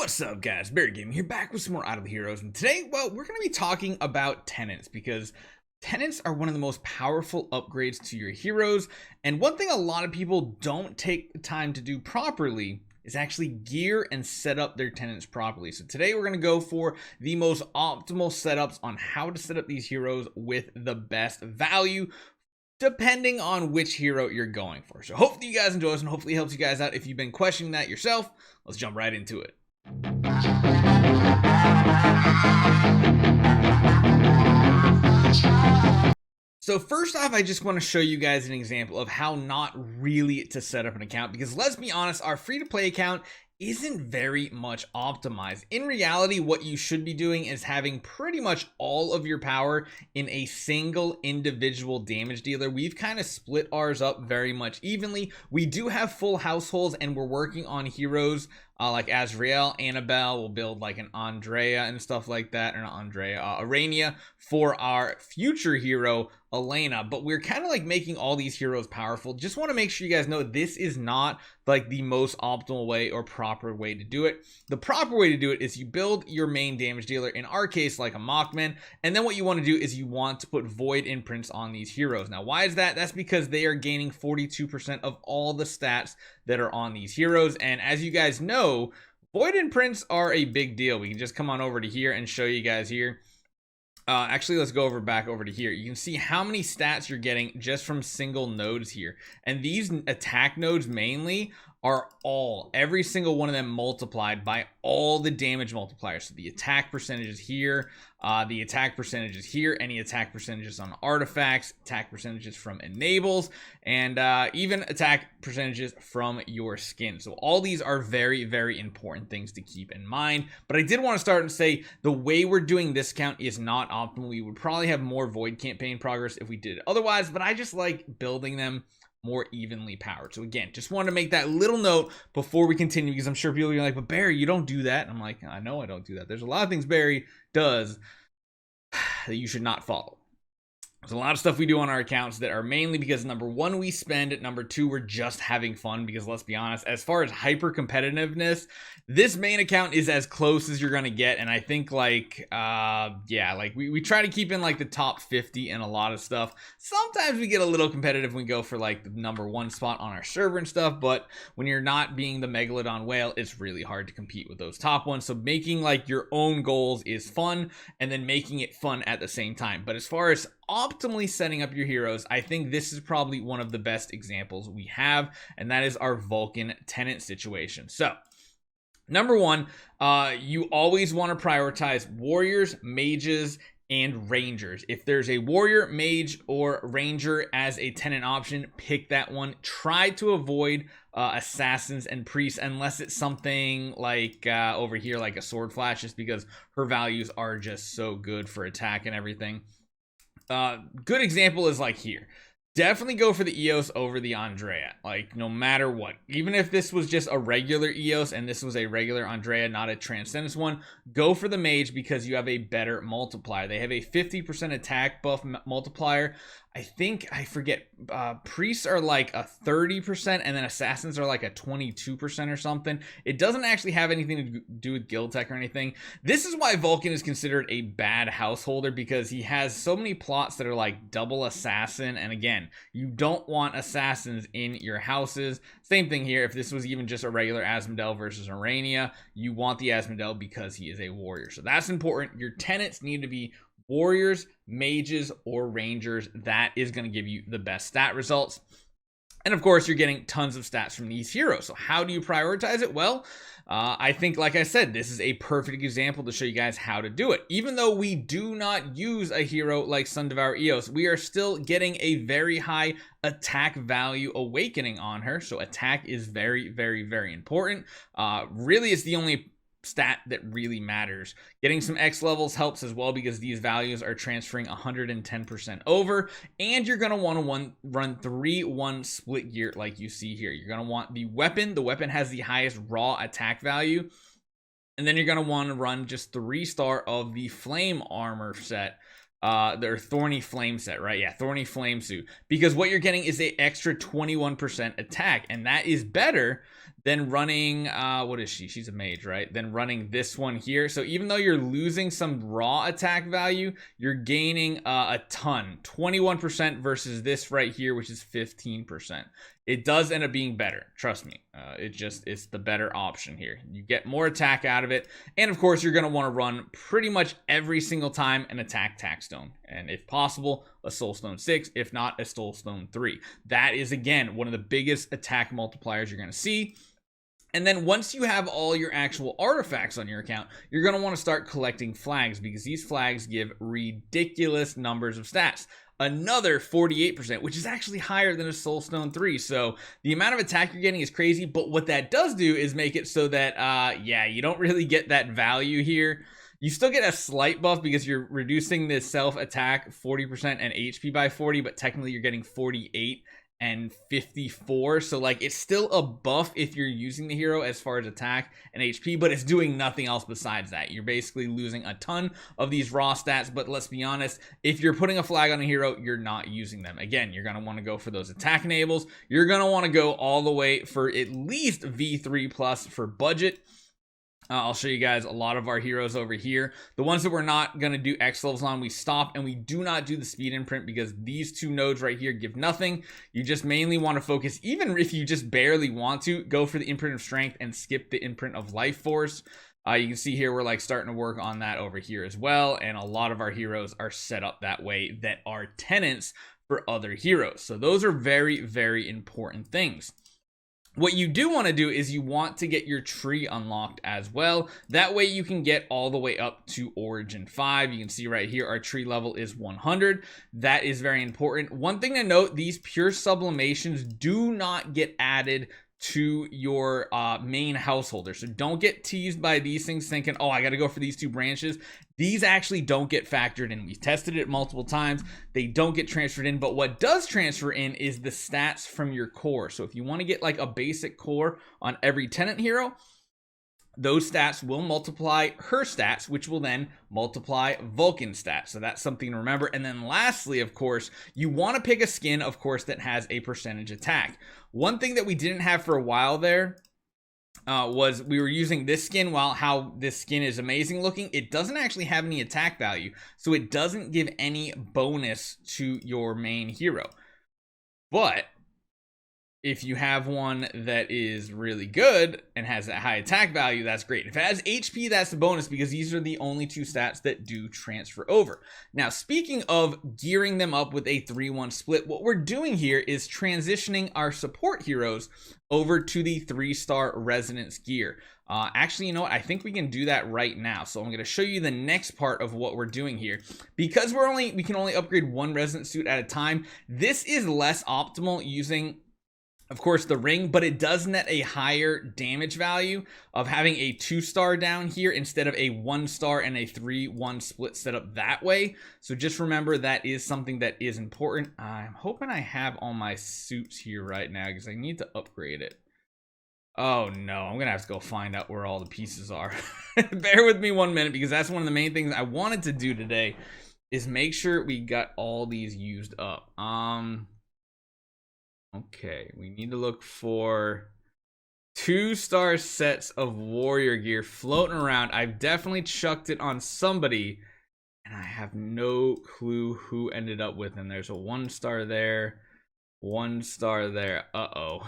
What's up, guys? Barry Gaming here, back with some more Out of the Heroes, and today, well, we're going to be talking about Tenants, because Tenants are one of the most powerful upgrades to your heroes, and one thing a lot of people don't take the time to do properly is actually gear and set up their Tenants properly. So today we're going to go for the most optimal setups on how to set up these heroes with the best value, depending on which hero you're going for. So hopefully you guys enjoy this and hopefully it helps you guys out if you've been questioning that yourself. Let's jump right into it. So first off, I just want to show you guys an example of how not really to set up an account, because let's be honest, our free-to-play account isn't very much optimized. In reality, what you should be doing is having pretty much all of your power in a single individual damage dealer. We've kind of split ours up very much evenly. We do have full households, and we're working on heroes like Azrael, Annabelle. We'll build like an Andrea and stuff like that, or not Andrea, Arania for our future hero Elena. But we're kind of like making all these heroes powerful. Just want to make sure you guys know this is not like the most optimal way or proper way to do it. The proper way to do it is you build your main damage dealer, in our case like a Mockman, and then what you want to do is you want to put void imprints on these heroes. Now why is that? That's because they are gaining 42% of all the stats that are on these heroes, and as you guys know, void imprints are a big deal. We can just come on over to here and show you guys here. Actually, let's go back over to here. You can see how many stats you're getting just from single nodes here, and these attack nodes mainly are every single one of them multiplied by all the damage multipliers. So the attack percentages here, the attack percentages here, any attack percentages on artifacts, attack percentages from enables, and even attack percentages from your skin. So all these are very, very important things to keep in mind. But I did want to start and say the way we're doing this count is not optimal. We would probably have more void campaign progress if we did it otherwise, but I just like building them more evenly powered. So again, just wanted to make that little note before we continue, because I'm sure people are like, but Barry, you don't do that. And I'm like, I know I don't do that. There's a lot of things Barry does that you should not follow. There's a lot of stuff we do on our accounts that are mainly because, number one, we spend, number two, we're just having fun, because let's be honest, as far as hyper competitiveness, this main account is as close as you're going to get. And I think like, yeah, like we try to keep in like the top 50 and a lot of stuff. Sometimes we get a little competitive when we go for like the number one spot on our server and stuff. But when you're not being the Megalodon whale, it's really hard to compete with those top ones. So making like your own goals is fun, and then making it fun at the same time. But as far as optimally setting up your heroes, I think this is probably one of the best examples we have, and that is our Vulcan Tenant situation. So number one, you always want to prioritize warriors, mages, and rangers. If there's a warrior, mage, or ranger as a tenant option, pick that one. Try to avoid assassins and priests unless it's something like over here like a sword flash, just because her values are just so good for attack and everything. Good example is like here. Definitely go for the EOS over the Andrea, like no matter what. Even if this was just a regular EOS and this was a regular Andrea, not a Transcendence one, go for the mage because you have a better multiplier. They have a 50% attack buff multiplier. I forget, priests are like a 30% and then assassins are like a 22% or something. It doesn't actually have anything to do with guild tech or anything. This is why Vulcan is considered a bad householder, because he has so many plots that are like double assassin, and again, you don't want assassins in your houses. Same thing here. If this was even just a regular Asmodel versus Arania, you want the Asmodel because he is a warrior. So that's important. Your tenants need to be warriors, mages, or rangers. That is going to give you the best stat results. And of course, you're getting tons of stats from these heroes. So how do you prioritize it? Well, I think, like I said, this is a perfect example to show you guys how to do it. Even though we do not use a hero like Sun Devourer EOS, we are still getting a very high attack value awakening on her. So attack is very, very, very important. Really, it's the only stat that really matters. Getting some X levels helps as well, because these values are transferring 110% over, and you're going to want to run 3-1 split gear like you see here. You're going to want the weapon has the highest raw attack value, and then you're going to want to run just 3-star of the flame armor set their Thorny Flame set, right? Yeah, Thorny Flame suit, because what you're getting is a extra 21% attack, and that is better than running what is she's a mage, right? Then running this one here. So even though you're losing some raw attack value, you're gaining a ton, 21% versus this right here, which is 15%. It does end up being better, trust me. It's the better option here. You get more attack out of it, and of course you're going to want to run pretty much every single time an attack stone, and if possible a soulstone 6, if not a soulstone 3. That is again one of the biggest attack multipliers you're going to see. And then once you have all your actual artifacts on your account, you're going to want to start collecting flags, because these flags give ridiculous numbers of stats. Another 48%, which is actually higher than a Soulstone 3. So the amount of attack you're getting is crazy, but what that does do is make it so that, yeah, you don't really get that value here. You still get a slight buff because you're reducing the self-attack 40% and HP by 40, but technically you're getting 48 and 54, so like it's still a buff if you're using the hero as far as attack and HP, but it's doing nothing else besides that. You're basically losing a ton of these raw stats, but let's be honest, if you're putting a flag on a hero, you're not using them. Again, you're going to want to go for those attack enables. You're going to want to go all the way for at least V3 plus for budget. I'll show you guys a lot of our heroes over here. The ones that we're not going to do X levels on, we stop, and we do not do the speed imprint because these two nodes right here give nothing. You just mainly want to focus, even if you just barely want to, go for the imprint of strength and skip the imprint of life force. You can see here we're like starting to work on that over here as well, and a lot of our heroes are set up that way that are tenants for other heroes. So those are very, very important things. What you do want to do is you want to get your tree unlocked as well. That way you can get all the way up to Origin 5. You can see right here our tree level is 100. That is very important. One thing to note, these pure sublimations do not get added to your main householder. So don't get teased by these things thinking, oh, I got to go for these two branches. These actually don't get factored in. We've tested it multiple times. They don't get transferred in, but what does transfer in is the stats from your core. So if you want to get like a basic core on every tenant hero, those stats will multiply her stats, which will then multiply Vulcan's stats. So that's something to remember. And then lastly, of course, you want to pick a skin, of course, that has a percentage attack. One thing that we didn't have for a while there was we were using this skin. While how this skin is amazing looking, it doesn't actually have any attack value. So it doesn't give any bonus to your main hero. But if you have one that is really good and has that high attack value, that's great. If it has HP, that's a bonus because these are the only two stats that do transfer over. Now, speaking of gearing them up with a 3-1 split, what we're doing here is transitioning our support heroes over to the 3-star resonance gear. Actually, you know what? I think we can do that right now. So I'm going to show you the next part of what we're doing here. Because we can only upgrade one resonance suit at a time, this is less optimal using, of course, the ring, but it does net a higher damage value of having a 2-star down here instead of a 1-star and a 3-1 split set up that way. So just remember that is something that is important. I'm hoping I have all my suits here right now because I need to upgrade it. Oh no, I'm gonna have to go find out where all the pieces are. Bear with me 1 minute because that's one of the main things I wanted to do today is make sure we got all these used up. Okay, we need to look for 2-star sets of warrior gear floating around. I've definitely chucked it on somebody, and I have no clue who ended up with them. There's a 1-star there, 1-star there. Uh-oh.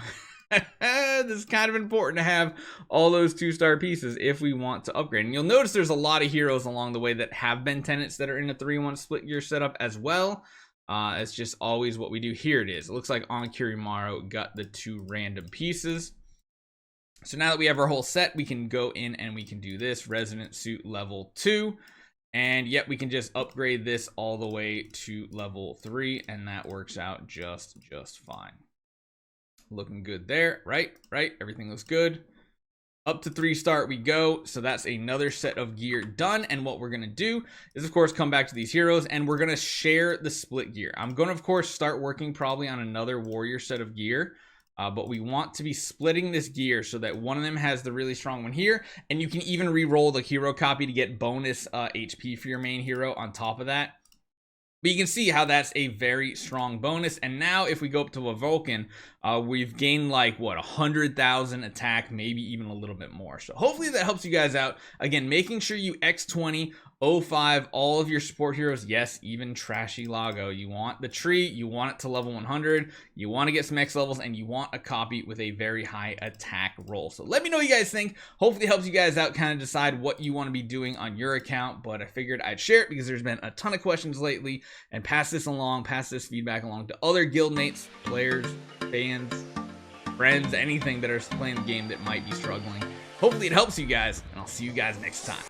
This is kind of important to have all those 2-star pieces if we want to upgrade. And you'll notice there's a lot of heroes along the way that have been tenants that are in a 3-1 split gear setup as well. It's just always what we do. Here it is. It looks like on Kirimaro got the 2 random pieces. So now that we have our whole set, we can go in and we can do this resonant suit level 2, and yet we can just upgrade this all the way to level 3, and that works out just fine. Looking good there, right? Everything looks good. Up to 3-star we go. So that's another set of gear done. And what we're going to do is, of course, come back to these heroes and we're going to share the split gear. I'm going to, of course, start working probably on another warrior set of gear. But we want to be splitting this gear so that one of them has the really strong one here. And you can even re-roll the hero copy to get bonus HP for your main hero on top of that. But you can see how that's a very strong bonus. And now if we go up to a Vulcan, we've gained like what, 100,000 attack, maybe even a little bit more. So hopefully that helps you guys out. Again, making sure you X20 05 all of your support heroes. Yes, even Trashy Lago. You want the tree, you want it to level 100, you want to get some X levels, and you want a copy with a very high attack roll. So let me know what you guys think. Hopefully it helps you guys out, kind of decide what you want to be doing on your account. But I figured I'd share it because there's been a ton of questions lately, and pass this feedback along to other guildmates, players, fans, friends, anything that are playing the game that might be struggling. Hopefully it helps you guys, and I'll see you guys next time.